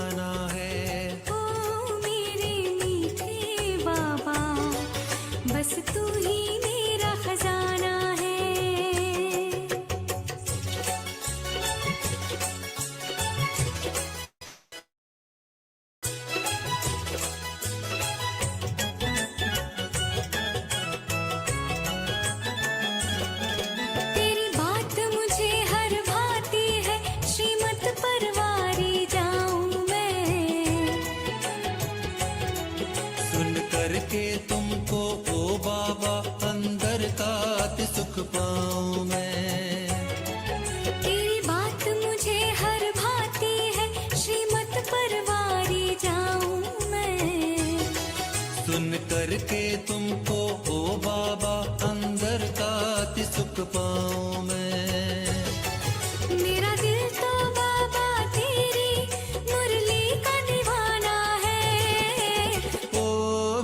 खजाना है। ओ मेरे मीठे बाबा, बस तू ही मेरा खजाना है। तेरी बात मुझे हर भाती है, श्रीमत परवारी जाऊं मैं। सुन करके तुमको ओ बाबा, अंदर का अति सुख पाऊं मैं। तेरी बात मुझे हर भाती है, श्रीमत परवारी जाऊं मैं। सुन करके तुमको ओ बाबा, अंदर का अति सुख पाऊं मैं। मेरा दिल तो बाबा तेरी मुरली का दीवाना है। ओ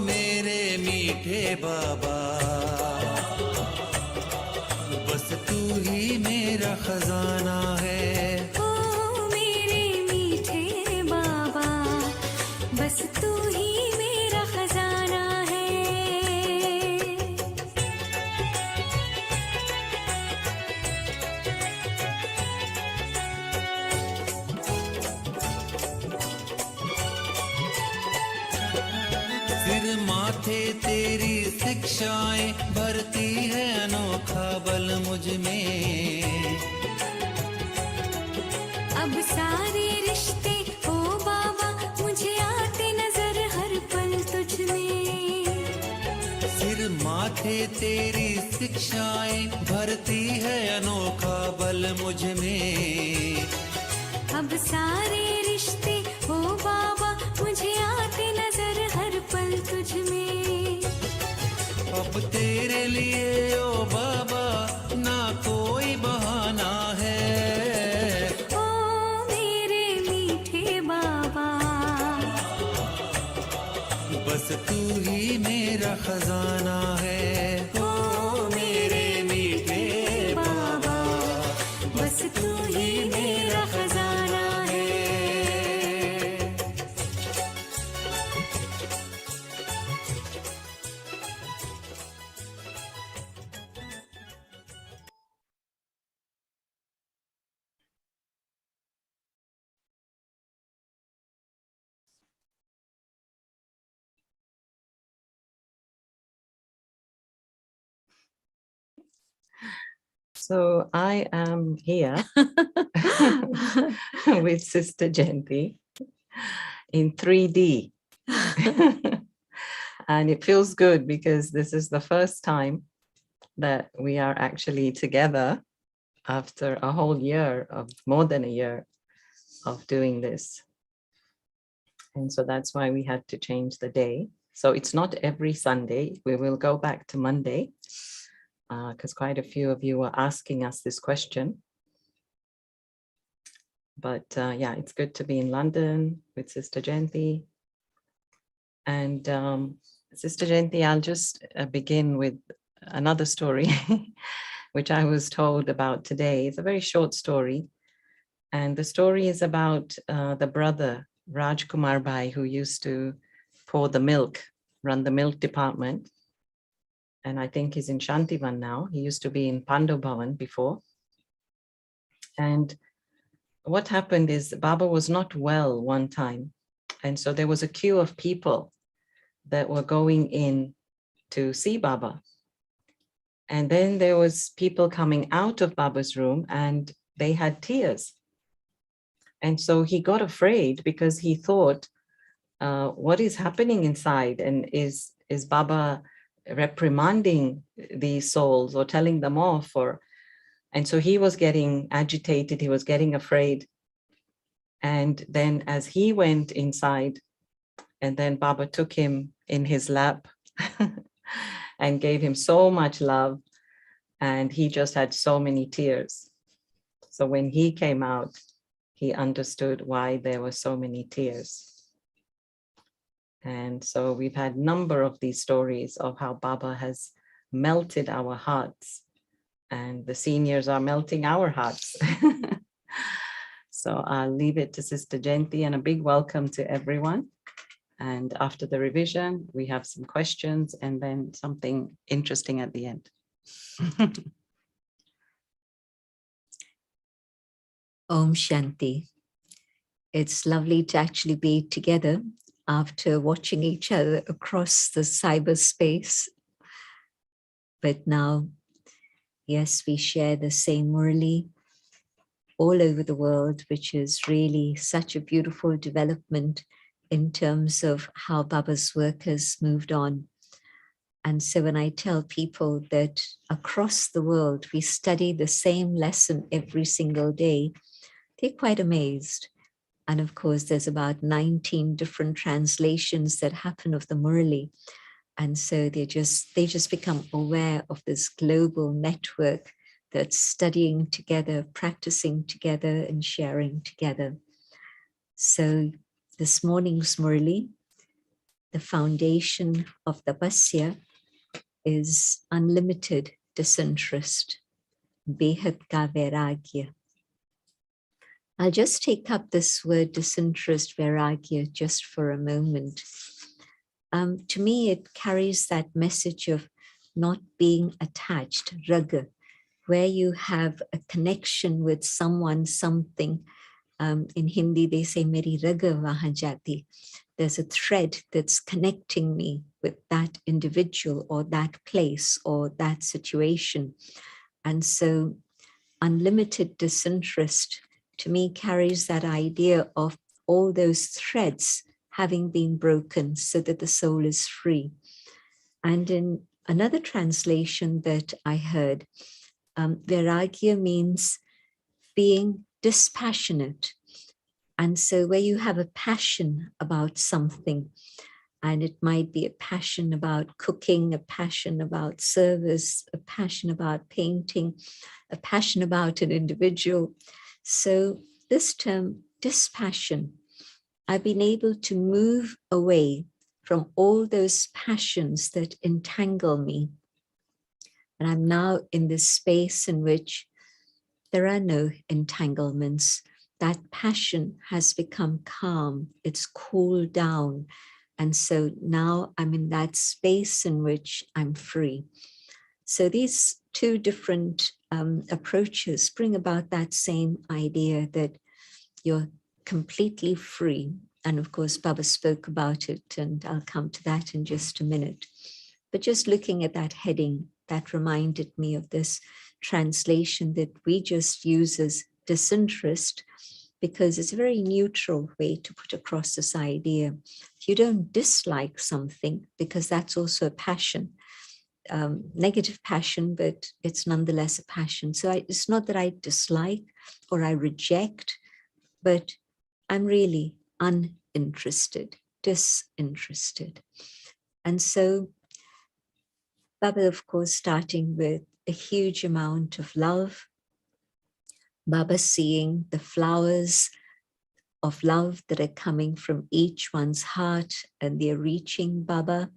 मेरे मीठे बाबा, बस तू ही मेरा खजाना है। ओ मेरे मीठे बाबा, बस तू ही मेरा खजाना है। सिर माथे तेरी शिक्षाएं भरती है अनोखा बल मुझ में। अब सारे रिश्ते ओ बाबा मुझे आते नजर हर पल तुझ में। सिर माथे तेरी शिक्षाएं भरती है अनोखा बल मुझ में। अब सारे रिश्ते ओ बाबा मुझे आते नजर हर पल तुझ में। अब तेरे लिए ओ बाबा ना कोई बहाना है। ओ मेरे मीठे बाबा, बस तू ही मेरा खजाना है। ओ मेरे मीठे बाबा, बस तू ही मेरा खजाना है। So I am here with Sister Jayanti in 3D. And it feels good because this is the first time that we are actually together after a whole year of more than a year of doing this. And so that's why we had to change the day. So it's not every Sunday. We will go back to Monday because quite a few of you were asking us this question. But yeah, it's good to be in London with Sister Jayanti. And Sister Jayanti, I'll just begin with another story, which I was told about today. It's a very short story. And the story is about the brother, Raj Kumar Bhai, who used to pour the milk, run the milk department. And I think he's in Shantivan now. He used to be in Pandav Bhavan before. And what happened is Baba was not well one time. And so there was a queue of people that were going in to see Baba. And then there was people coming out of Baba's room and they had tears. And so he got afraid because he thought, what is happening inside? And is Baba reprimanding these souls or telling them off? And so he was getting agitated, he was getting afraid. And then as he went inside, and then Baba took him in his lap and gave him so much love. And he just had so many tears. So when he came out, he understood why there were so many tears. And so we've had a number of these stories of how Baba has melted our hearts, and the seniors are melting our hearts. So I'll leave it to Sister Jayanti, and a big welcome to everyone. And after the revision, we have some questions and then something interesting at the end. Om Shanti. It's lovely to actually be together after watching each other across the cyberspace. But now, yes, we share the same Murli all over the world, which is really such a beautiful development in terms of how Baba's work has moved on. And so when I tell people that across the world, we study the same lesson every single day, they're quite amazed. And of course, there's about 19 different translations that happen of the Murli. And so they just become aware of this global network that's studying together, practicing together, and sharing together. So this morning's Murli, the foundation of Tapasya, is unlimited disinterest, Behat ka Vairagya. I'll just take up this word disinterest, Vairagya, just for a moment. To me, it carries that message of not being attached, raga, where you have a connection with someone, something. In Hindi, they say, Meri raga wahan jati. There's a thread that's connecting me with that individual or that place or that situation. And so unlimited disinterest to me carries that idea of all those threads having been broken so that the soul is free. And in another translation that I heard, Vairagya means being dispassionate. And so where you have a passion about something, and it might be a passion about cooking, a passion about service, a passion about painting, a passion about an individual. So this term, dispassion, I've been able to move away from all those passions that entangle me. And I'm now in this space in which there are no entanglements. That passion has become calm, it's cooled down. And so now I'm in that space in which I'm free. So these two different approaches bring about that same idea that you're completely free. And of course, Baba spoke about it, and I'll come to that in just a minute. But just looking at that heading, that reminded me of this translation that we just use as disinterest, because it's a very neutral way to put across this idea. You don't dislike something, because that's also a passion, negative passion, but it's nonetheless a passion. So it's not that I dislike or I reject, but I'm really uninterested, disinterested. And so Baba, of course, starting with a huge amount of love, Baba seeing the flowers of love that are coming from each one's heart and they're reaching Baba.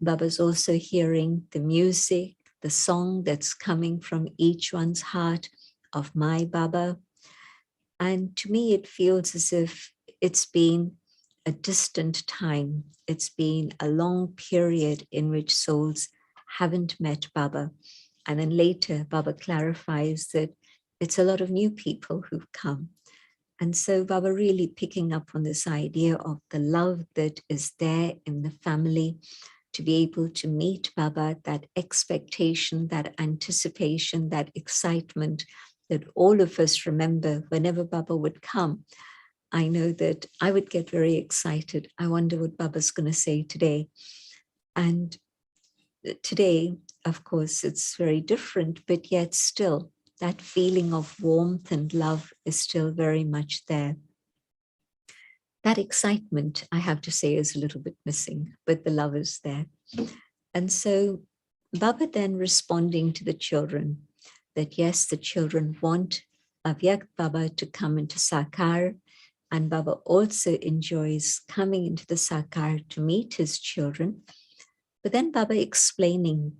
Baba's also hearing the music, the song that's coming from each one's heart of my Baba. And to me, it feels as if it's been a distant time. It's been a long period in which souls haven't met Baba. And then later, Baba clarifies that it's a lot of new people who've come. And so Baba really picking up on this idea of the love that is there in the family, to be able to meet Baba, that expectation, that anticipation, that excitement that all of us remember whenever Baba would come. I know that I would get very excited. I wonder what Baba's going to say today. And today, of course, it's very different, but yet still that feeling of warmth and love is still very much there. That excitement, I have to say, is a little bit missing, but the love is there. And so Baba then responding to the children that yes, the children want Avyakt Baba to come into Sakar, and Baba also enjoys coming into the Sakar to meet his children. But then Baba explaining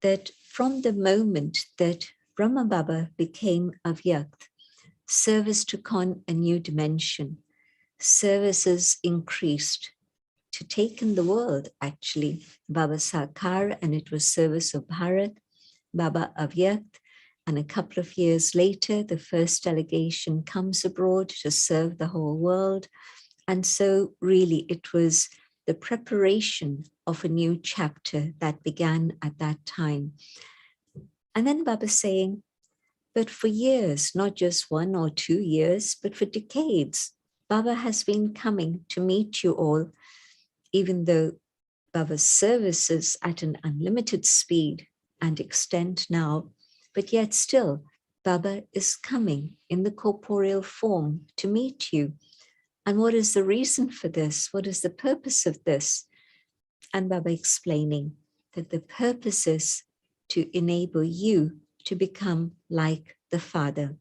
that from the moment that Brahma Baba became Avyakt, service took on a new dimension. Services increased to take in the world, actually. Baba Sakar, and it was service of Bharat, Baba Avyakt, and a couple of years later, the first delegation comes abroad to serve the whole world. And so really it was the preparation of a new chapter that began at that time. And then Baba saying, but for years, not just 1 or 2 years, but for decades, Baba has been coming to meet you all, even though Baba's service is at an unlimited speed and extent now, but yet still, Baba is coming in the corporeal form to meet you. And what is the reason for this? What is the purpose of this? And Baba explaining that the purpose is to enable you to become like the Father.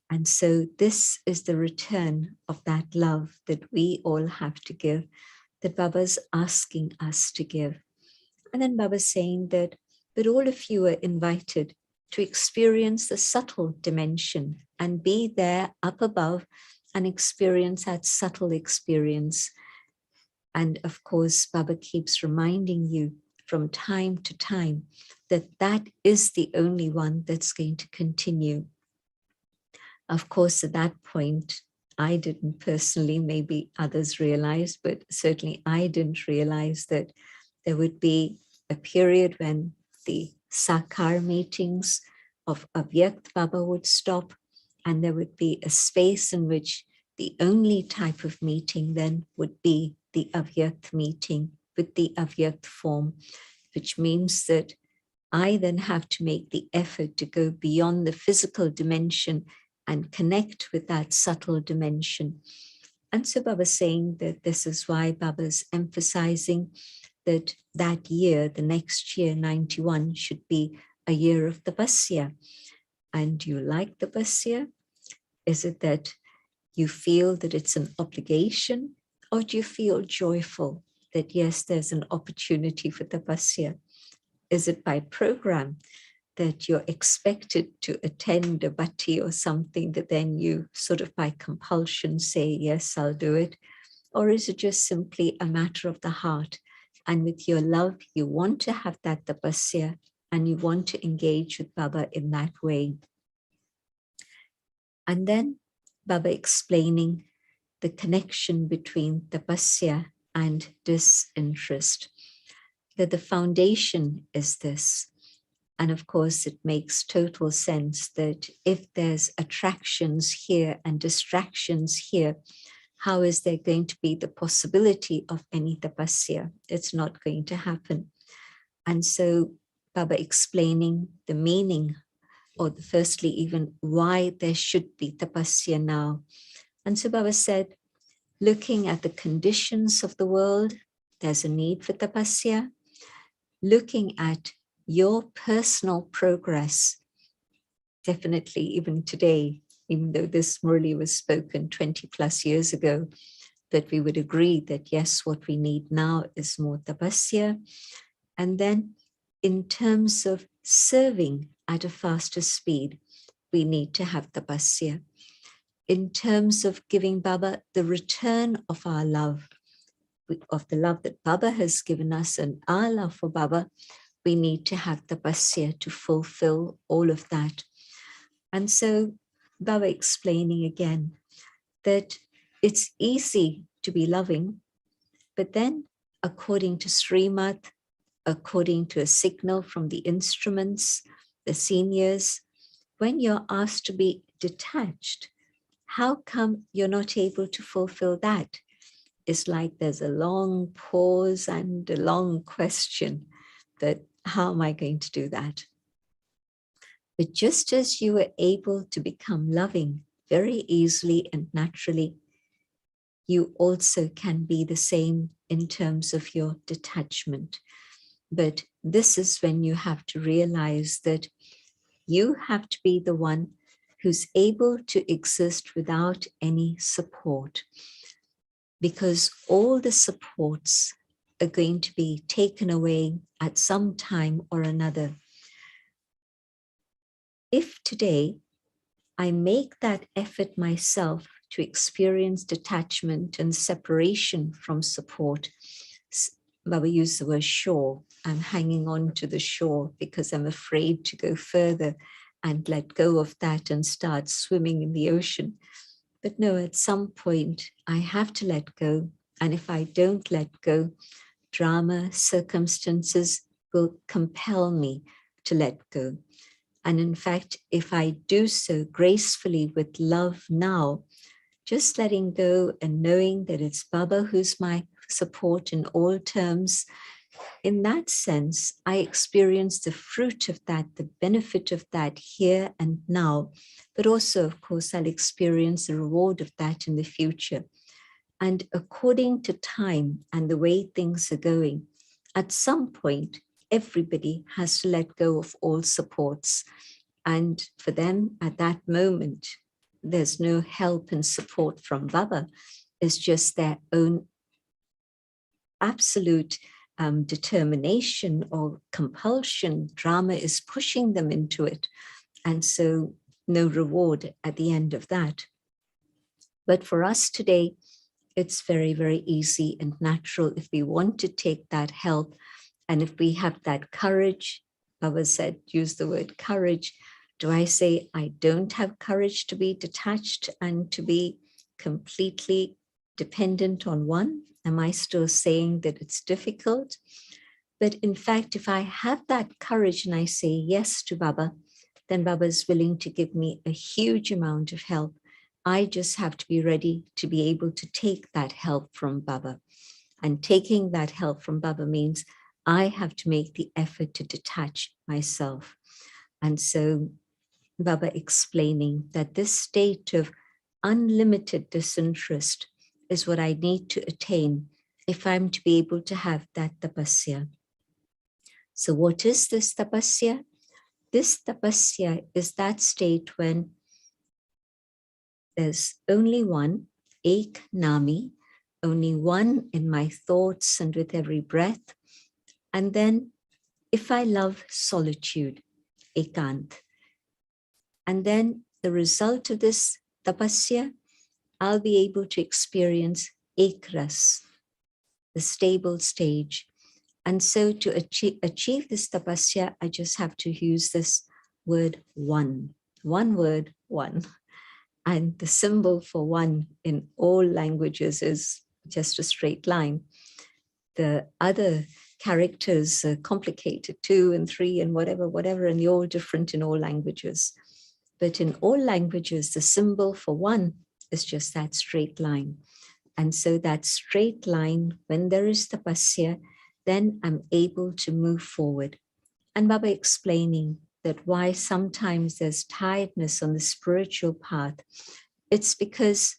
And so this is the return of that love that we all have to give, that Baba's asking us to give. And then Baba's saying that, but all of you are invited to experience the subtle dimension and be there up above and experience that subtle experience. And of course, Baba keeps reminding you from time to time that that is the only one that's going to continue. Of course, at that point, I didn't personally, maybe others realized, but certainly I didn't realize that there would be a period when the Sakar meetings of Avyakt Baba would stop, and there would be a space in which the only type of meeting then would be the Avyakt meeting with the Avyakt form, which means that I then have to make the effort to go beyond the physical dimension and connect with that subtle dimension. And so Baba's saying that this is why Baba's emphasizing that that year, the next year, 91, should be a year of tapasya. And do you like tapasya? Is it that you feel that it's an obligation, or do you feel joyful that yes, there's an opportunity for tapasya? Is it by program that you're expected to attend a bhatti or something that then you sort of by compulsion say, yes, I'll do it? Or is it just simply a matter of the heart? And with your love, you want to have that tapasya and you want to engage with Baba in that way. And then Baba explaining the connection between tapasya and disinterest, that the foundation is this. And of course, it makes total sense that if there's attractions here and distractions here, how is there going to be the possibility of any tapasya? It's not going to happen. And so Baba explaining the meaning, or firstly even why there should be tapasya now. And so Baba said, looking at the conditions of the world, there's a need for tapasya. Looking at your personal progress, definitely even today, even though this Murli was spoken 20 plus years ago, that we would agree that yes, what we need now is more tapasya. And then in terms of serving at a faster speed, we need to have tapasya. In terms of giving Baba the return of our love, of the love that Baba has given us and our love for Baba, we need to have tapasya to fulfill all of that. And so Baba explaining again that it's easy to be loving, but then according to Srimad, according to a signal from the instruments, the seniors, when you're asked to be detached, how come you're not able to fulfill that? It's like there's a long pause and a long question that how am I going to do that? But just as you were able to become loving very easily and naturally, you also can be the same in terms of your detachment. But this is when you have to realize that you have to be the one who's able to exist without any support, because all the supports are going to be taken away at some time or another. If today I make that effort myself to experience detachment and separation from support. Baba used the word shore. I'm hanging on to the shore because I'm afraid to go further and let go of that and start swimming in the ocean. But no, at some point I have to let go. And if I don't let go, drama, circumstances will compel me to let go. And in fact, if I do so gracefully with love now, just letting go and knowing that it's Baba who's my support in all terms, in that sense, I experience the fruit of that, the benefit of that here and now. But also, of course, I'll experience the reward of that in the future. And according to time and the way things are going, at some point, everybody has to let go of all supports. And for them, at that moment, there's no help and support from Baba. It's just their own absolute determination or compulsion. Drama is pushing them into it. And so no reward at the end of that. But for us today, it's very, very easy and natural if we want to take that help. And if we have that courage, Baba said, use the word courage. Do I say I don't have courage to be detached and to be completely dependent on one? Am I still saying that it's difficult? But in fact, if I have that courage and I say yes to Baba, then Baba is willing to give me a huge amount of help. I just have to be ready to be able to take that help from Baba. And taking that help from Baba means I have to make the effort to detach myself. And so Baba explaining that this state of unlimited disinterest is what I need to attain if I'm to be able to have that tapasya. So what is this tapasya? This tapasya is that state when there's only one, ek nami, only one in my thoughts and with every breath. And then if I love solitude, ekant. And then the result of this tapasya, I'll be able to experience ekras, the stable stage. And so to achieve this tapasya, I just have to use this word one. One word, one. And the symbol for one in all languages is just a straight line. The other characters are complicated, 2 and 3 and whatever, and they're all different in all languages. But in all languages, the symbol for one is just that straight line. And so that straight line, when there is tapasya, then I'm able to move forward. And Baba explaining that why sometimes there's tiredness on the spiritual path. It's because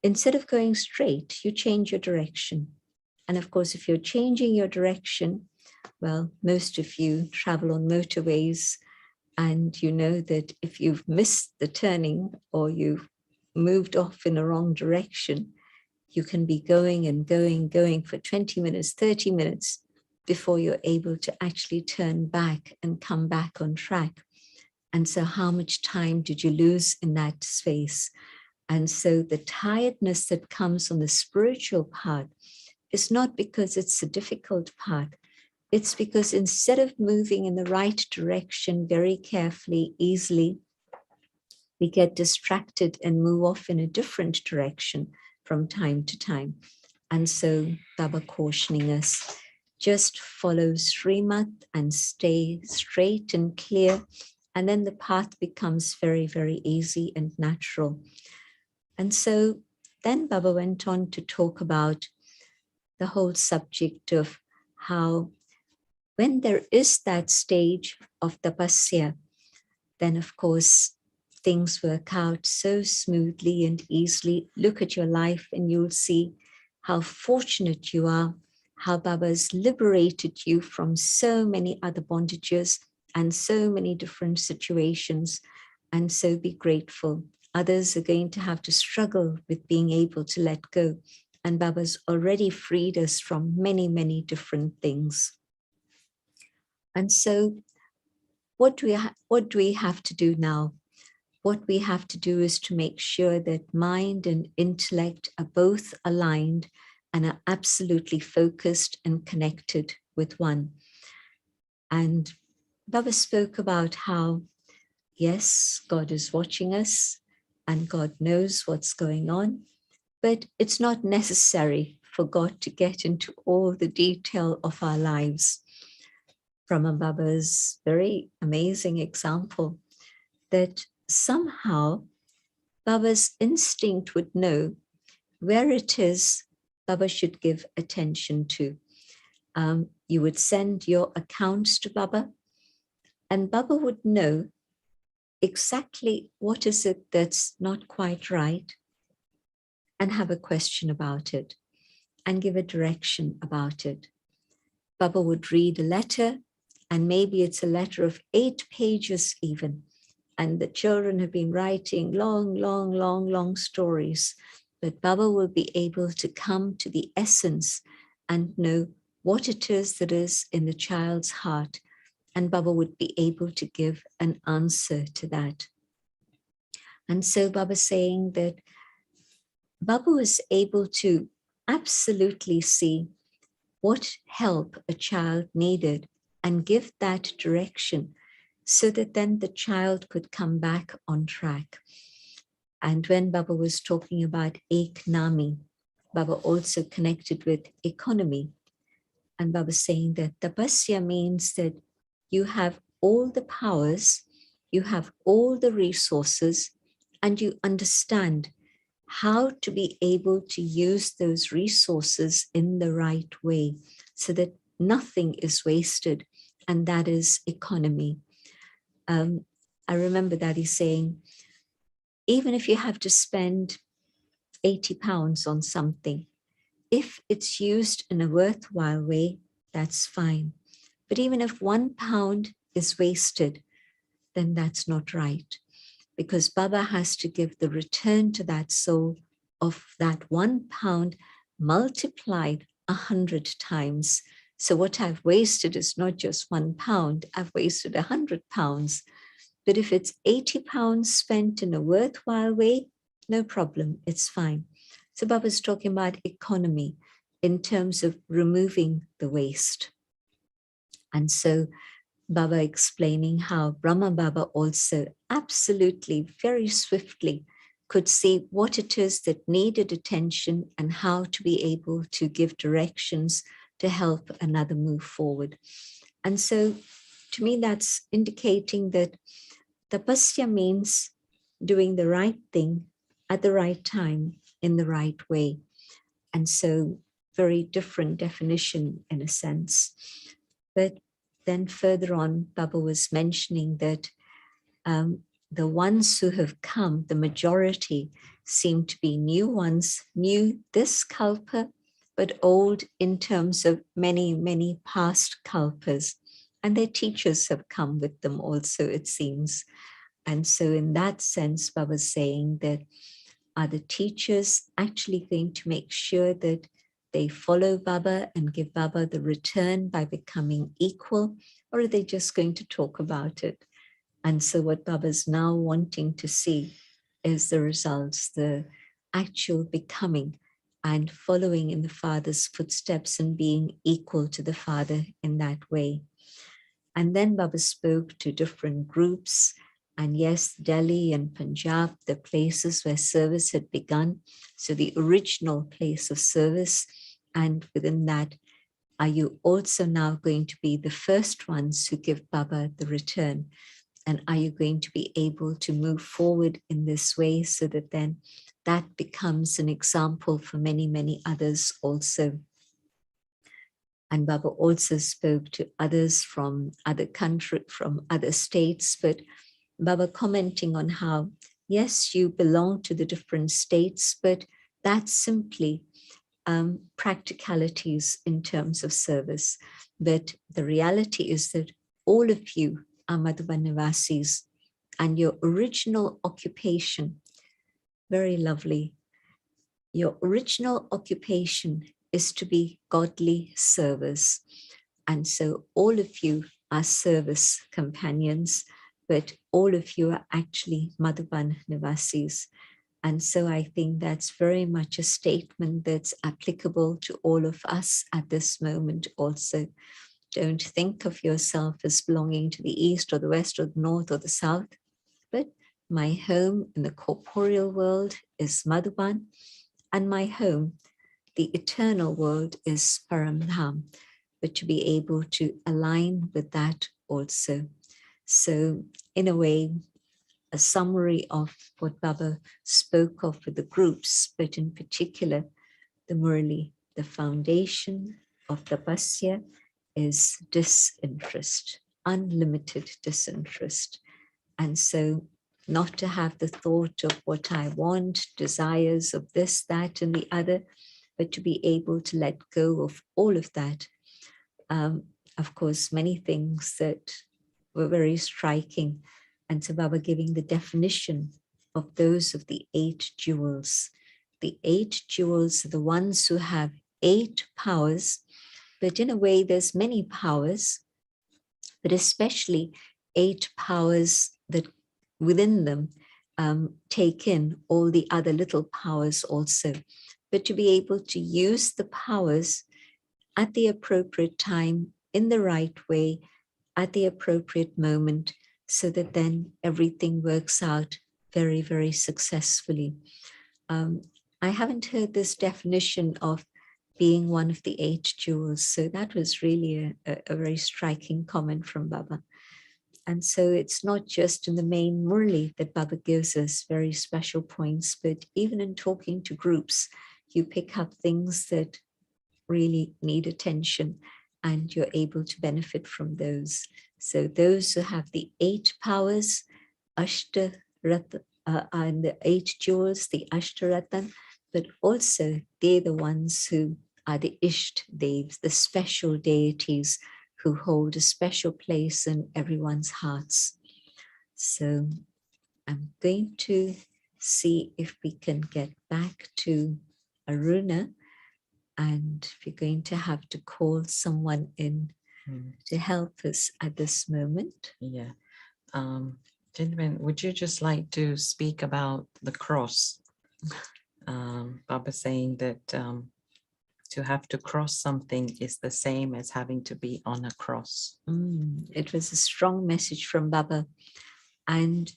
instead of going straight, you change your direction. And of course, if you're changing your direction, well, most of you travel on motorways, and you know that if you've missed the turning or you've moved off in a wrong direction, you can be going and going for 20 minutes, 30 minutes before you're able to actually turn back and come back on track. And so how much time did you lose in that space? And so the tiredness that comes on the spiritual path is not because it's a difficult path. It's because instead of moving in the right direction very carefully, easily, we get distracted and move off in a different direction from time to time. And so Baba cautioning us, just follow Srimad and stay straight and clear. And then the path becomes very, very easy and natural. And so then Baba went on to talk about the whole subject of how when there is that stage of tapasya, then of course things work out so smoothly and easily. Look at your life and you'll see how fortunate you are, how Baba has liberated you from so many other bondages and so many different situations. And so be grateful. Others are going to have to struggle with being able to let go. And Baba's already freed us from many, many different things. And so what do we have to do now? what we have to do is to make sure that mind and intellect are both aligned and are absolutely focused and connected with one. And Baba spoke about how, yes, God is watching us and God knows what's going on, but it's not necessary for God to get into all the detail of our lives. Brahma Baba's very amazing example that somehow Baba's instinct would know where it is Baba should give attention to. You would send your accounts to Baba, and Baba would know exactly what is it that's not quite right, and have a question about it, and give a direction about it. Baba would read a letter, and maybe it's a letter of 8 pages even, and the children have been writing long stories, but Baba will be able to come to the essence and know what it is that is in the child's heart, and Baba would be able to give an answer to that. And so Baba's saying that Baba was able to absolutely see what help a child needed and give that direction so that then the child could come back on track. And when Baba was talking about Eknami, Baba also connected with economy. And Baba saying that tapasya means that you have all the powers, you have all the resources, and you understand how to be able to use those resources in the right way so that nothing is wasted, and that is economy. I remember that he's saying, even if you have to spend 80 pounds on something, if it's used in a worthwhile way, that's fine. But even if 1 pound is wasted, then that's not right, because Baba has to give the return to that soul of that 1 pound multiplied 100 times. So what I've wasted is not just 1 pound, I've wasted 100 pounds. But if it's 80 pounds spent in a worthwhile way, no problem, it's fine. So Baba's talking about economy in terms of removing the waste. And so Baba explaining how Brahma Baba also absolutely, very swiftly could see what it is that needed attention and how to be able to give directions to help another move forward. And so to me, that's indicating that tapasya means doing the right thing at the right time in the right way. And so very different definition in a sense. But then further on, Baba was mentioning that the ones who have come, the majority, seem to be new ones, new this kalpa, but old in terms of many past kalpas. And their teachers have come with them also, it seems. And so in that sense, Baba's saying that, are the teachers actually going to make sure that they follow Baba and give Baba the return by becoming equal, or are they just going to talk about it? And so what Baba's now wanting to see is the results, the actual becoming and following in the Father's footsteps and being equal to the Father in that way. And then Baba spoke to different groups. And yes, Delhi and Punjab, the places where service had begun. So the original place of service. And within that, are you also now going to be the first ones who give Baba the return? And are you going to be able to move forward in this way so that then that becomes an example for many others also? And Baba also spoke to others from other countries, from other states, but Baba commenting on how, yes, you belong to the different states, but that's simply practicalities in terms of service. But the reality is that all of you are Madhuban Nivasis, and your original occupation, very lovely, your original occupation is to be godly service. And so all of you are service companions, but all of you are actually Madhuban Nivasis. And so I think that's very much a statement that's applicable to all of us at this moment also. Don't think of yourself as belonging to the east or the west or the north or the south, but my home in the corporeal world is Madhuban, and my home, the eternal world, is Paramdham. But to be able to align with that also. So in a way, a summary of what Baba spoke of with the groups, but in particular, the Murli, the foundation of tapasya is disinterest, unlimited disinterest. And so not to have the thought of what I want, desires of this, that, and the other, but to be able to let go of all of that. Of course, many things that were very striking. And so Baba giving the definition of those of the 8 jewels. The 8 jewels are the ones who have 8 powers, but in a way there's many powers, but especially 8 powers that within them take in all the other little powers also. But to be able to use the powers at the appropriate time, in the right way, at the appropriate moment, so that then everything works out very, very successfully. I haven't heard this definition of being one of the 8 jewels, so that was really a very striking comment from Baba. And so it's not just in the main Murli that Baba gives us very special points, but even in talking to groups, you pick up things that really need attention and you're able to benefit from those. So those who have the 8 powers, Ashtaratan, and the 8 jewels, the Ashtaratan, but also they're the ones who are the Isht Devs, the special deities who hold a special place in everyone's hearts. So I'm going to see if we can get back to Aruna, and if you're going to have to call someone in to help us at this moment. Yeah. Gentlemen, would you just like to speak about the cross? Baba saying that to have to cross something is the same as having to be on a cross. It was a strong message from Baba. And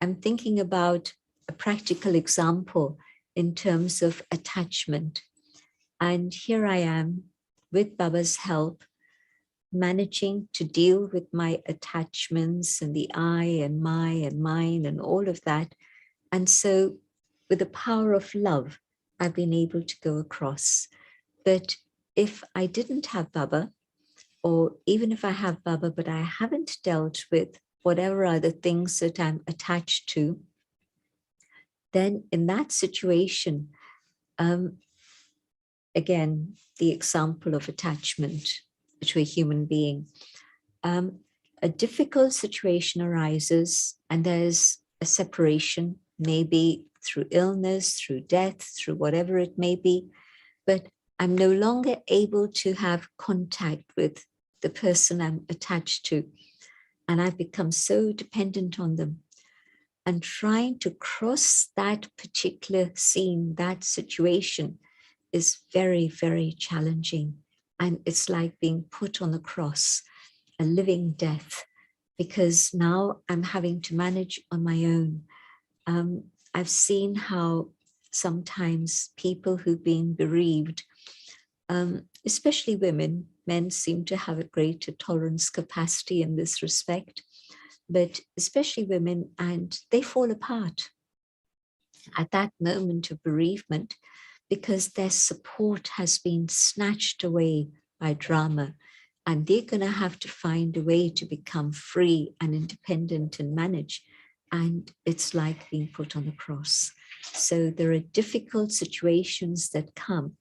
I'm thinking about a practical example in terms of attachment. And here I am with Baba's help, managing to deal with my attachments and the I and my and mine and all of that. And so with the power of love, I've been able to go across. But if I didn't have Baba, or even if I have Baba, but I haven't dealt with whatever are the things that I'm attached to, then in that situation, again, the example of attachment to a human being, a difficult situation arises and there's a separation, maybe through illness, through death, through whatever it may be, but I'm no longer able to have contact with the person I'm attached to, and I've become so dependent on them. And trying to cross that particular scene, that situation, is very, very challenging. And it's like being put on the cross, a living death, because now I'm having to manage on my own. I've seen how sometimes people who've been bereaved, especially women, men seem to have a greater tolerance capacity in this respect, but especially women, and they fall apart at that moment of bereavement because their support has been snatched away by drama, and they're going to have to find a way to become free and independent and manage. And it's like being put on the cross. So there are difficult situations that come,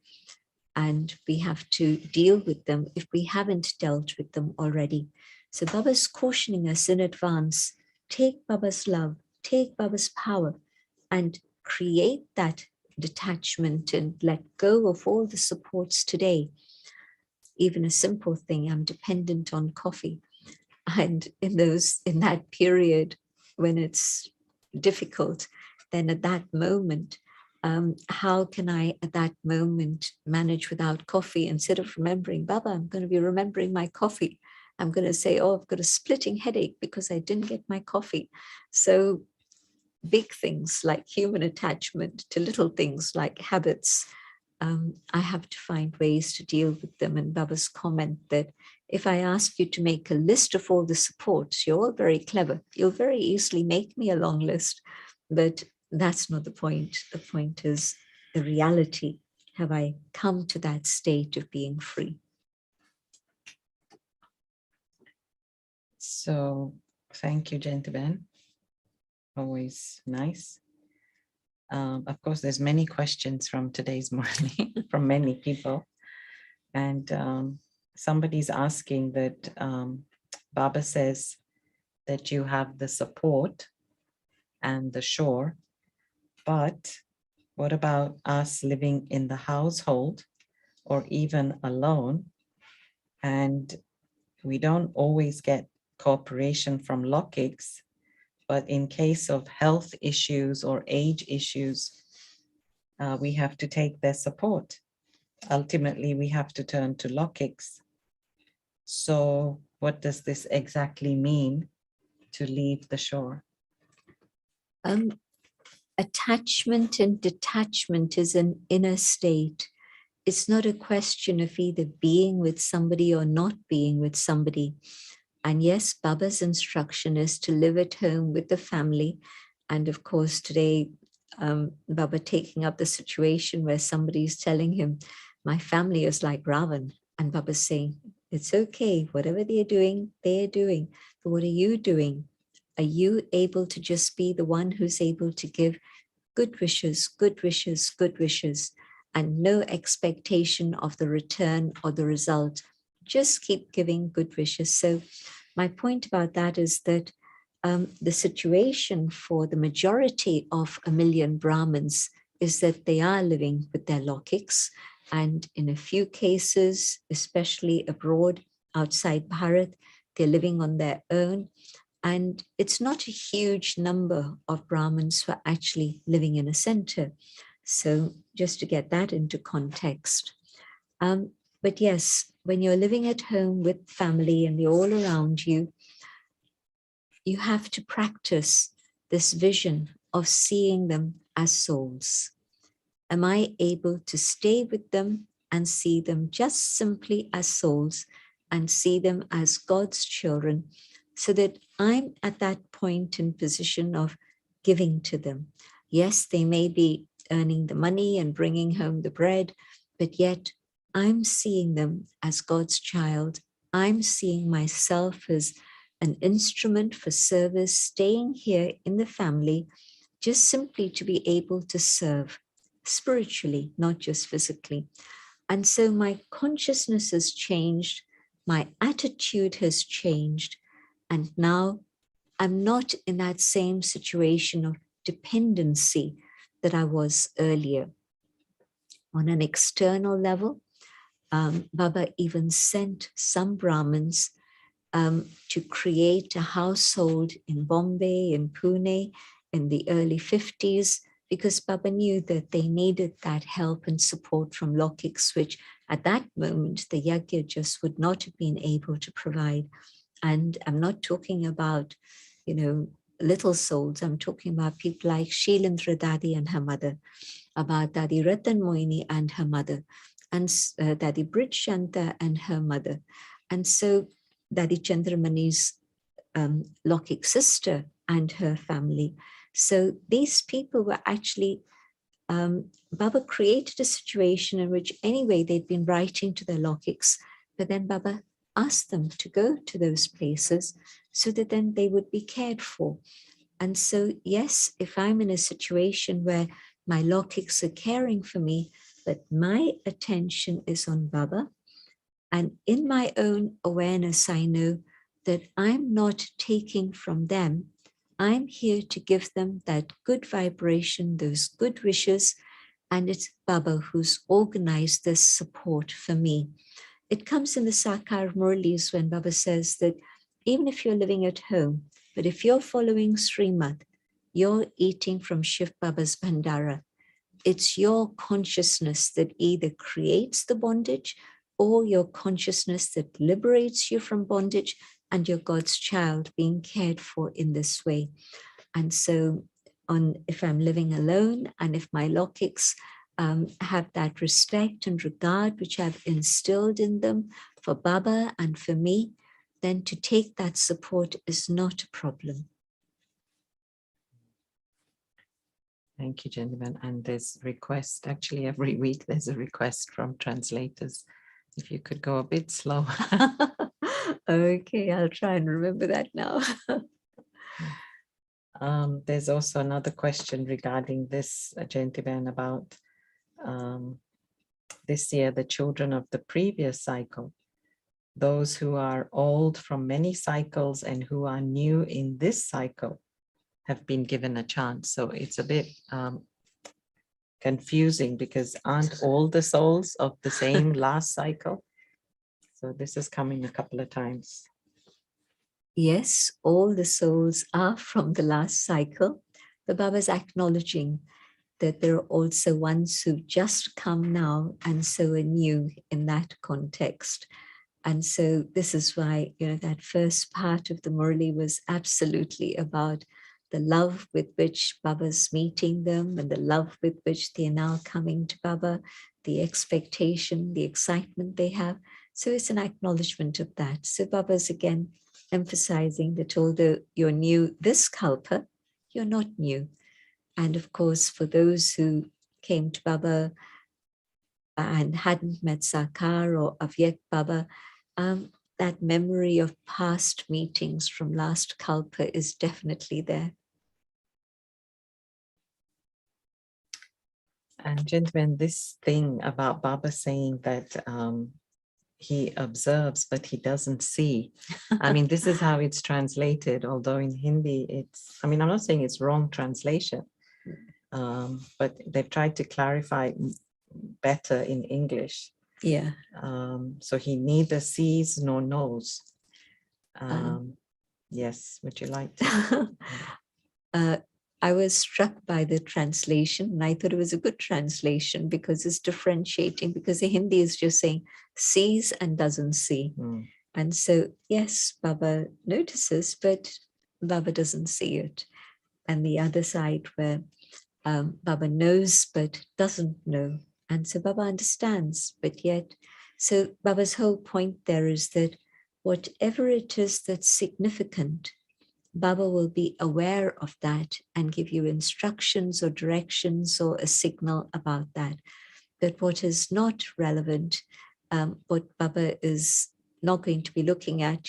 and we have to deal with them if we haven't dealt with them already. So Baba's cautioning us in advance, take Baba's love, take Baba's power, and create that detachment and let go of all the supports today. Even a simple thing, I'm dependent on coffee. And in that period, when it's difficult, then at that moment, how can I at that moment manage without coffee? Instead of remembering Baba, I'm going to be remembering my coffee. I'm going to say, oh, I've got a splitting headache because I didn't get my coffee. So big things like human attachment to little things like habits, I have to find ways to deal with them. And Baba's comment that if I ask you to make a list of all the supports, you're all very clever. You'll very easily make me a long list, but that's not the point. The point is the reality. Have I come to that state of being free? So thank you, Jayantiben. Always nice. Of course, there's many questions from today's morning from many people. And somebody's asking that Baba says that you have the support and the shore, but what about us living in the household or even alone? And we don't always get cooperation from Lokiks, but in case of health issues or age issues, we have to take their support. Ultimately, we have to turn to Lokiks. So what does this exactly mean to leave the shore? Attachment and detachment is an inner state. It's not a question of either being with somebody or not being with somebody. And yes, Baba's instruction is to live at home with the family. And of course, today, Baba taking up the situation where somebody's telling him, my family is like Ravan. And Baba's saying, it's okay, whatever they're doing. But what are you doing? Are you able to just be the one who's able to give good wishes, good wishes, good wishes, and no expectation of the return or the result? Just keep giving good wishes. So my point about that is that the situation for the majority of 1 million Brahmins is that they are living with their Lokiks. And in a few cases, especially abroad, outside Bharat, they're living on their own. And it's not a huge number of Brahmins who are actually living in a center. So just to get that into context. But yes, when you're living at home with family and they're all around you, you have to practice this vision of seeing them as souls. Am I able to stay with them and see them just simply as souls and see them as God's children, so that I'm at that point in position of giving to them? Yes, they may be earning the money and bringing home the bread, but yet I'm seeing them as God's child. I'm seeing myself as an instrument for service, staying here in the family, just simply to be able to serve spiritually, not just physically. And so my consciousness has changed, my attitude has changed, and now I'm not in that same situation of dependency that I was earlier. On an external level, Baba even sent some Brahmins to create a household in Bombay, in Pune, in the early 50s, because Baba knew that they needed that help and support from Lokiks, which at that moment, the Yagya just would not have been able to provide. And I'm not talking about, little souls. I'm talking about people like Shailendra Dadi and her mother, about Dadi Ratan Moini and her mother, and Dadi Brij Shanta and her mother. And so Dadi Chandramani's Lokik sister and her family. So these people were actually, Baba created a situation in which anyway they'd been writing to their Lokiks, but then Baba asked them to go to those places so that then they would be cared for. And so, yes, if I'm in a situation where my Lokiks are caring for me, but my attention is on Baba, and in my own awareness, I know that I'm not taking from them. I'm here to give them that good vibration, those good wishes, and it's Baba who's organized this support for me. It comes in the Sakar Murlis when Baba says that even if you're living at home, But if you're following Srimad, you're eating from Shiv Baba's Bhandara. It's your consciousness that either creates the bondage or your consciousness that liberates you from bondage, and you're God's child being cared for in this way. And so if I'm living alone and if my Laukiks have that respect and regard which I've instilled in them for Baba and for me, then to take that support is not a problem. Thank you, gentlemen. And there's request, actually every week there's a request from translators. If you could go a bit slower. Okay, I'll try and remember that now. There's also another question regarding this, gentleman, about this year, the children of the previous cycle, those who are old from many cycles and who are new in this cycle have been given a chance. So it's a bit confusing because aren't all the souls of the same last cycle? So this is coming a couple of times. Yes, all the souls are from the last cycle. The Baba's acknowledging that there are also ones who've just come now and so are new in that context. And so this is why, that first part of the Murli was absolutely about the love with which Baba's meeting them and the love with which they're now coming to Baba, the expectation, the excitement they have. So it's an acknowledgement of that. So Baba's again emphasizing that although you're new this kalpa, you're not new. And of course, for those who came to Baba and hadn't met Sakar or Avyakt Baba, that memory of past meetings from last kalpa is definitely there. And gentlemen, this thing about Baba saying that he observes, but he doesn't see. I mean, this is how it's translated, although in Hindi, I'm not saying it's wrong translation, but they've tried to clarify better in English. Yeah. So he neither sees nor knows. Yes, would you like to? I was struck by the translation, and I thought it was a good translation because it's differentiating, because the Hindi is just saying sees and doesn't see. And so, yes, Baba notices, but Baba doesn't see it. And the other side where Baba knows but doesn't know. And so Baba understands, but yet, so Baba's whole point there is that whatever it is that's significant, Baba will be aware of that and give you instructions or directions or a signal about that. But what is not relevant, what Baba is not going to be looking at,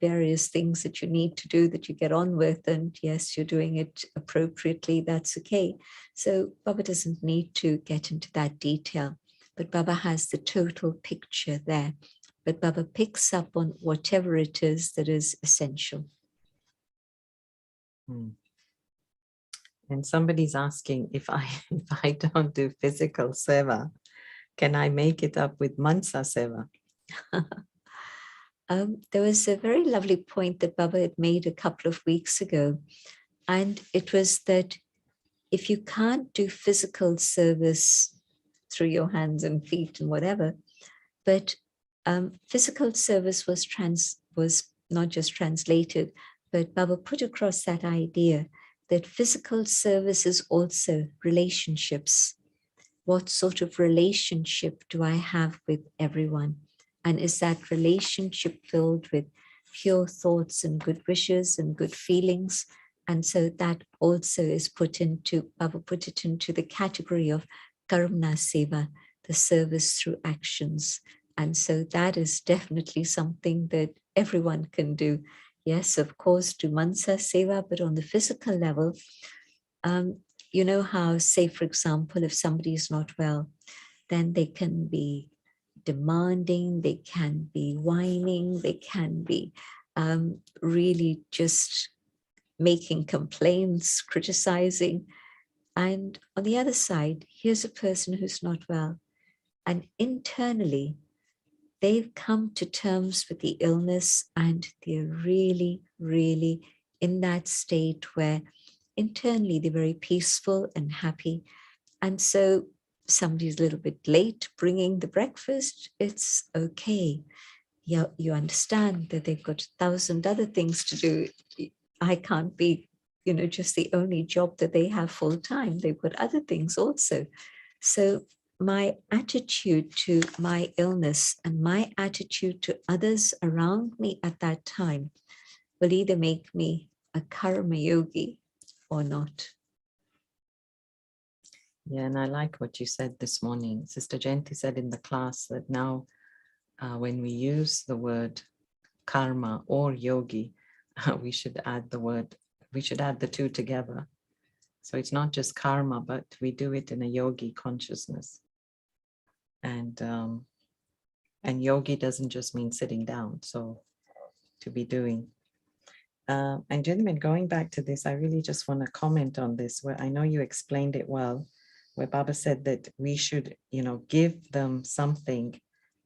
various things that you need to do that you get on with, and yes, you're doing it appropriately, that's okay. So Baba doesn't need to get into that detail, but Baba has the total picture there. But Baba picks up on whatever it is that is essential. And somebody's asking if I don't do physical seva, can I make it up with mansa seva? There was a very lovely point that Baba had made a couple of weeks ago. And it was that if you can't do physical service through your hands and feet and whatever, but physical service was not just translated, but Baba put across that idea that physical service is also relationships. What sort of relationship do I have with everyone? And is that relationship filled with pure thoughts and good wishes and good feelings? And so that also is Baba put it into the category of karma seva, the service through actions. And so that is definitely something that everyone can do. Yes, of course, do mansa seva, but on the physical level, you know how, say, for example, if somebody is not well, then they can be demanding, they can be whining, they can be really just making complaints, criticizing. And on the other side, here's a person who's not well. And internally, they've come to terms with the illness and they're really, really in that state where internally they're very peaceful and happy. And so somebody's a little bit late bringing the breakfast, it's okay. You understand that they've got 1,000 other things to do. I can't be, just the only job that they have full time. They've got other things also. So my attitude to my illness and my attitude to others around me at that time will either make me a karma yogi or not. Yeah, and I like what you said this morning. Sister Jayanti said in the class that now when we use the word karma or yogi, we should add the two together. So it's not just karma, but we do it in a yogi consciousness. And yogi doesn't just mean sitting down, so to be doing. And gentlemen, going back to this, I really just want to comment on this, where I know you explained it well, where Baba said that we should, give them something,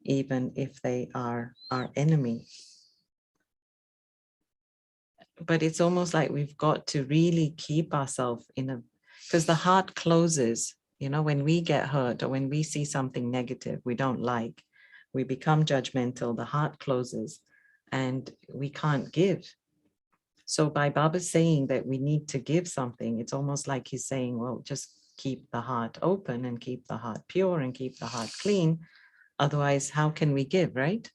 even if they are our enemy. But it's almost like we've got to really keep ourselves because the heart closes, when we get hurt or when we see something negative we don't like, we become judgmental, the heart closes and we can't give. So by Baba saying that we need to give something, it's almost like he's saying, well, just keep the heart open and keep the heart pure and keep the heart clean. Otherwise, how can we give, right?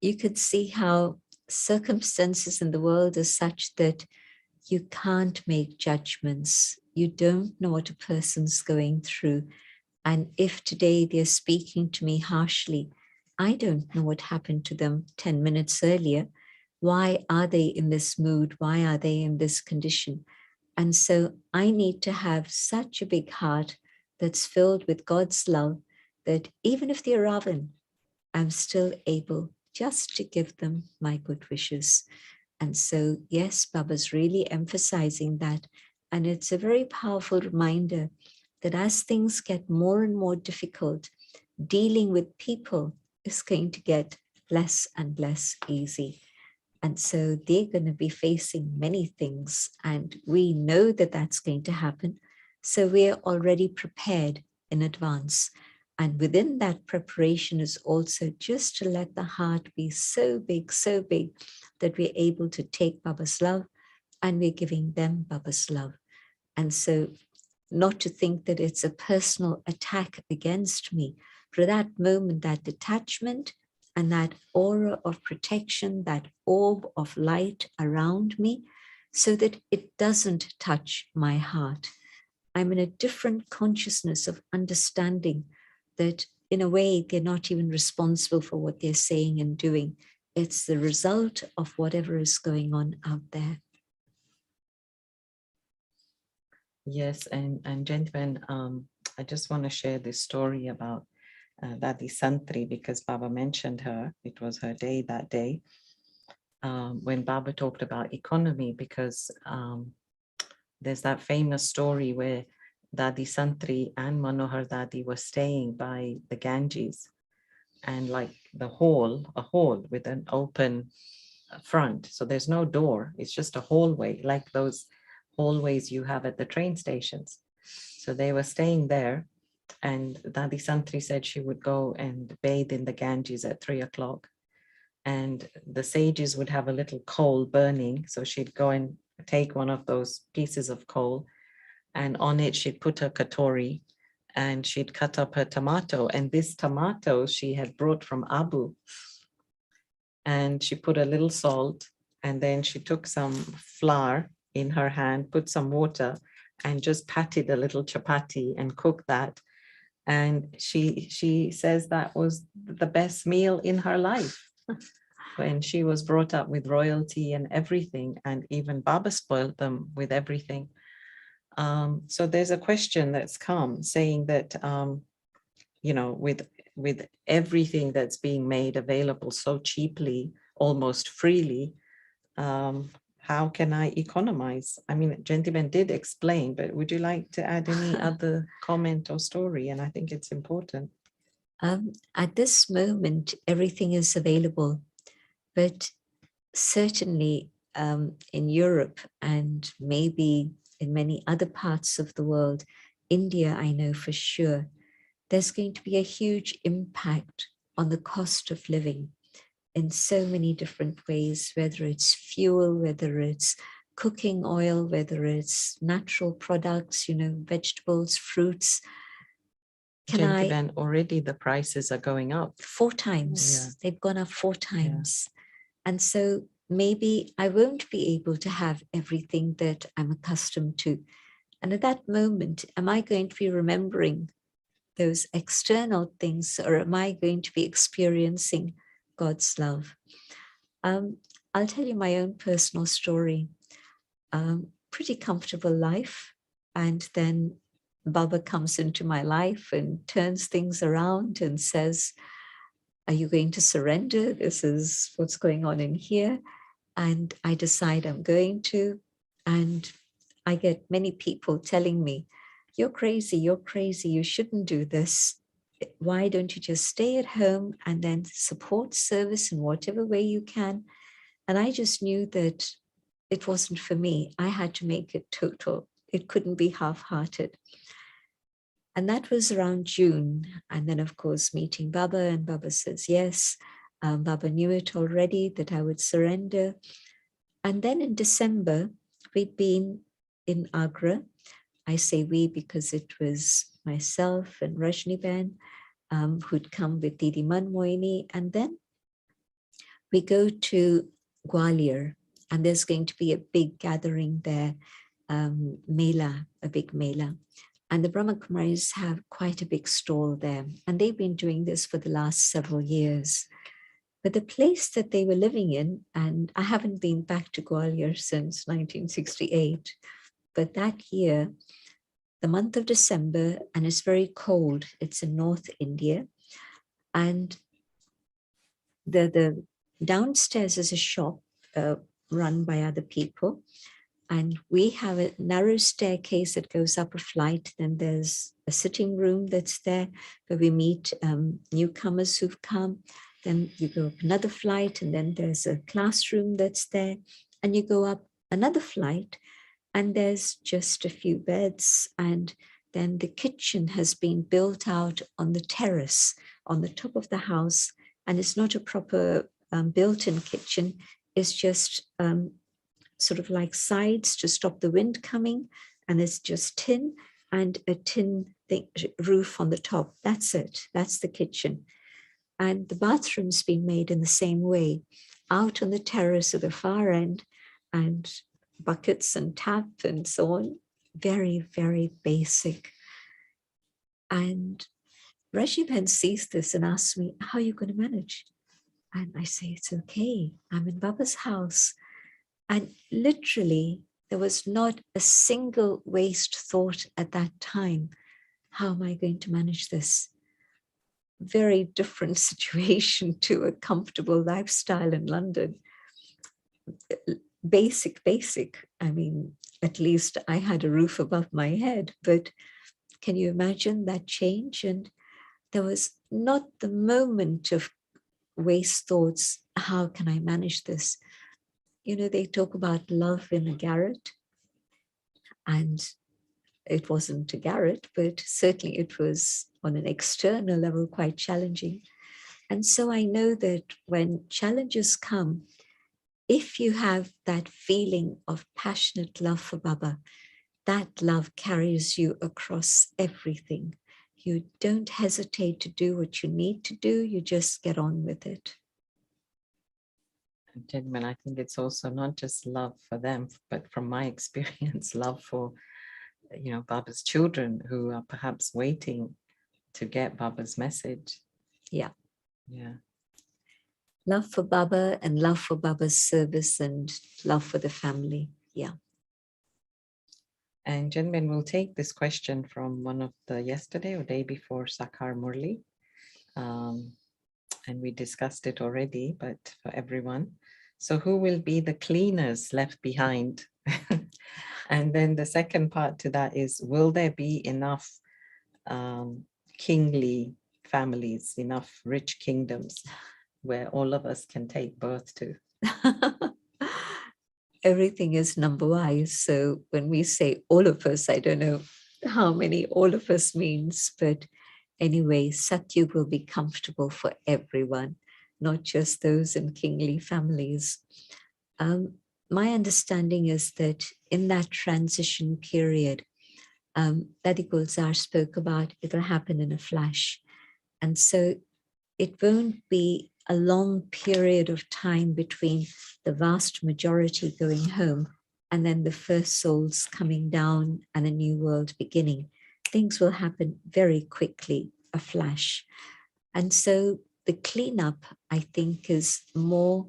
You could see how circumstances in the world are such that you can't make judgments. You don't know what a person's going through. And if today they're speaking to me harshly, I don't know what happened to them 10 minutes earlier. Why are they in this mood? Why are they in this condition? And so I need to have such a big heart that's filled with God's love that even if they're Ravan, I'm still able just to give them my good wishes. And so, yes, Baba's really emphasizing that. And it's a very powerful reminder that as things get more and more difficult, dealing with people is going to get less and less easy. And so they're going to be facing many things. And we know that that's going to happen. So we're already prepared in advance. And within that preparation is also just to let the heart be so big that we're able to take Baba's love and we're giving them Baba's love. And so not to think that it's a personal attack against me. For that moment, that detachment and that aura of protection, that orb of light around me, so that it doesn't touch my heart. I'm in a different consciousness of understanding that in a way, they're not even responsible for what they're saying and doing. It's the result of whatever is going on out there. Yes, and gentlemen, I just want to share this story about Dadi Santri, because Baba mentioned her. It was her day that day when Baba talked about economy, because there's that famous story where Dadi Santri and Manohar Dadi were staying by the Ganges, and like a hall with an open front. So there's no door. It's just a hallway, like those hallways you have at the train stations. So they were staying there, and Dadi Santri said she would go and bathe in the Ganges at 3 o'clock. And the sages would have a little coal burning. So she'd go and take one of those pieces of coal, and on it she'd put her katori and she'd cut up her tomato. And this tomato she had brought from Abu. And she put a little salt, and then she took some flour in her hand, put some water, and just patted a little chapati and cooked that. And she says that was the best meal in her life. When she was brought up with royalty and everything, and even Baba spoiled them with everything. So there's a question that's come saying that, with everything that's being made available so cheaply, almost freely, how can I economize? I mean, Gentleman did explain, but would you like to add any other comment or story? And I think it's important. At this moment, everything is available, but certainly in Europe and maybe in many other parts of the world, India, I know for sure, there's going to be a huge impact on the cost of living in so many different ways, whether it's fuel, whether it's cooking oil, whether it's natural products, you know, vegetables, fruits. Gentleman, already the prices are going up 4 times. Yeah. They've gone up 4 times. And so maybe I won't be able to have everything that I'm accustomed to. And at that moment, am I going to be remembering those external things, or am I going to be experiencing God's love? I'll tell you my own personal story. Pretty comfortable life. And then Baba comes into my life and turns things around and says, are you going to surrender? This is what's going on in here. And I decide I'm going to. And I get many people telling me, you're crazy, you shouldn't do this. Why don't you just stay at home and then support service in whatever way you can? And I just knew that it wasn't for me. I had to make it total. It couldn't be half-hearted. And that was around June. And then, of course, meeting Baba, and Baba says, yes. Baba knew it already that I would surrender. And then in December, we'd been in Agra. I say we because it was myself and Rajniben who'd come with Didi Manmoini. And then we go to Gwalior, and there's going to be a big gathering there, Mela, a big Mela. And the Brahma Kumaris have quite a big stall there. And they've been doing this for the last several years. But the place that they were living in, and I haven't been back to Gwalior since 1968, but that year, the month of December, and it's very cold, it's in North India. And the downstairs is a shop run by other people. And we have a narrow staircase that goes up a flight. Then there's a sitting room that's there where we meet newcomers who've come. Then you go up another flight, and then there's a classroom that's there. And you go up another flight, and there's just a few beds. And then the kitchen has been built out on the terrace on the top of the house. And it's not a proper built-in kitchen. It's just sort of like sides to stop the wind coming, and it's just tin and a tin roof on the top. That's it. That's the kitchen. And the bathroom's been made in the same way, out on the terrace at the far end, and buckets and tap and so on. Very, very basic. And Rajiben sees this and asks me, how are you going to manage? And I say, it's okay. I'm in Baba's house. And literally, there was not a single waste thought at that time. How am I going to manage this? Very different situation to a comfortable lifestyle in London. Basic. I mean, at least I had a roof above my head, but can you imagine that change? And there was not the moment of waste thoughts. How can I manage this? You know, they talk about love in a garret, and it wasn't a garret, but certainly it was on an external level quite challenging. And so I know that when challenges come, if you have that feeling of passionate love for Baba, that love carries you across everything. You don't hesitate to do what you need to do, you just get on with it. Gentlemen, I think it's also not just love for them, but from my experience, love for, you know, Baba's children who are perhaps waiting to get Baba's message. Yeah. Yeah. Love for Baba and love for Baba's service and love for the family. Yeah. And gentlemen, we'll take this question from one of the yesterday or day before Sakar Murli. And we discussed it already, but for everyone. So who will be the cleaners left behind? And then the second part to that is, will there be enough kingly families, enough rich kingdoms where all of us can take birth to? Everything is number-wise. So when we say all of us, I don't know how many all of us means, but anyway, Satyug will be comfortable for everyone, not just those in kingly families. My understanding is that in that transition period, Dadi Gulzar spoke about, it'll happen in a flash. And so it won't be a long period of time between the vast majority going home and then the first souls coming down and a new world beginning. Things will happen very quickly, a flash. And so the cleanup, I think, is more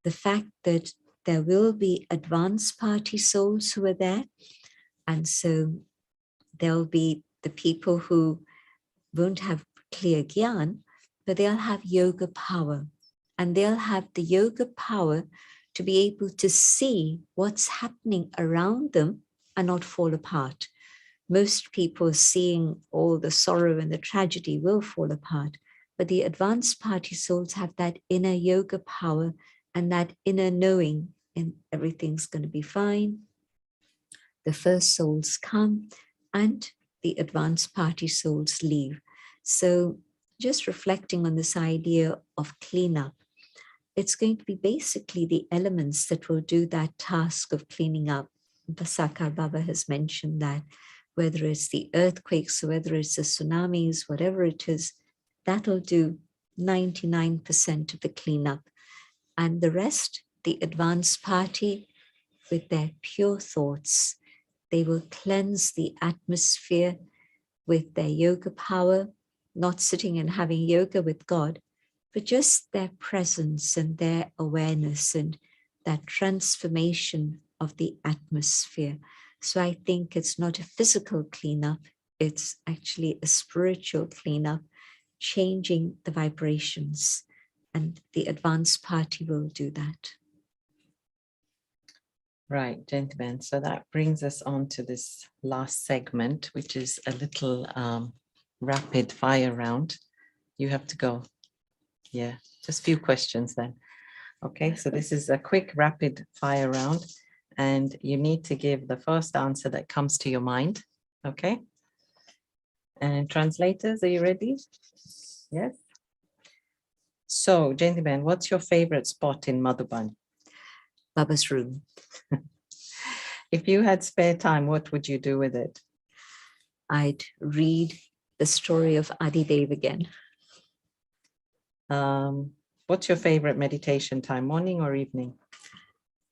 the fact that there will be advanced party souls who are there. And so there'll be the people who won't have clear gyan, but they'll have yoga power, and they'll have the yoga power to be able to see what's happening around them and not fall apart. Most people seeing all the sorrow and the tragedy will fall apart, but the advanced party souls have that inner yoga power and that inner knowing, and everything's going to be fine. The first souls come and the advanced party souls leave. So just reflecting on this idea of cleanup, it's going to be basically the elements that will do that task of cleaning up. Sakar Baba has mentioned that whether it's the earthquakes or whether it's the tsunamis, whatever it is, that'll do 99% of the cleanup. And the rest, the advanced party, with their pure thoughts, they will cleanse the atmosphere with their yoga power, not sitting and having yoga with God, but just their presence and their awareness and that transformation of the atmosphere. So I think it's not a physical cleanup, it's actually a spiritual cleanup, changing the vibrations, and the advanced party will do that. Right, gentlemen. So that brings us on to this last segment, which is a little rapid fire round. You have to go. Yeah, just a few questions then. Okay, so this is a quick rapid fire round, and you need to give the first answer that comes to your mind. Okay. And translators, are you ready? Yes. So, gentlemen, what's your favorite spot in Madhuban? Baba's room. If you had spare time, what would you do with it? I'd read the story of Adidev again. What's your favorite meditation time, morning or evening?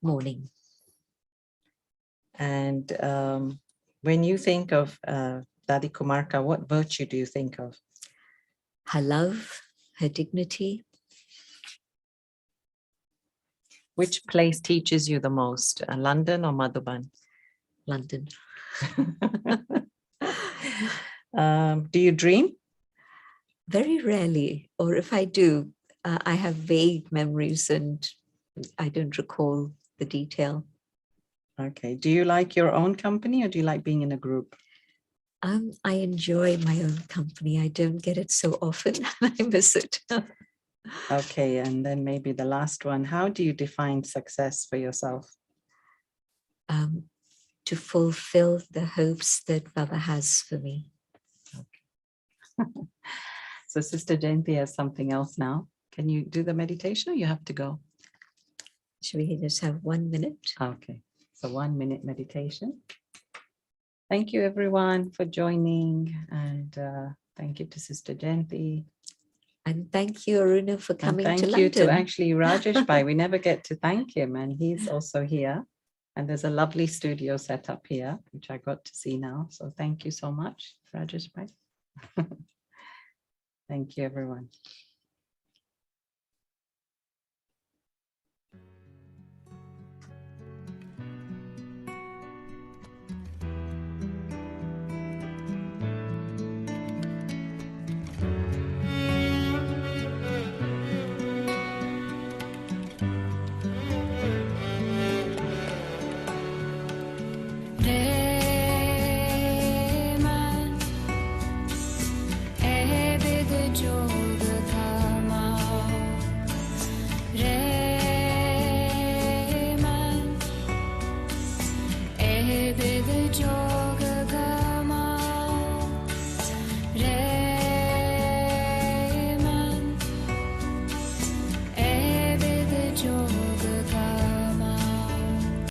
Morning. And when you think of Dadi Kumarka, what virtue do you think of? Her love, her dignity. Which place teaches you the most, London or Madhuban? London. Do you dream? Very rarely, or if I do, I have vague memories and I don't recall the detail. Okay. Do you like your own company or do you like being in a group? I enjoy my own company. I don't get it so often. I miss it. Okay. And then maybe the last one, how do you define success for yourself? To fulfill the hopes that Baba has for me. Okay. So Sister Jayanti has something else now. Can you do the meditation or you have to go? Should we just have 1 minute? Okay. So 1 minute meditation. Thank you everyone for joining, and thank you to Sister Jayanti. And thank you, Aruna, for coming to London. Thank you to actually Rajesh Bhai. We never get to thank him, and he's also here. And there's a lovely studio set up here, which I got to see now. So thank you so much, Rajesh Bhai. Thank you, everyone.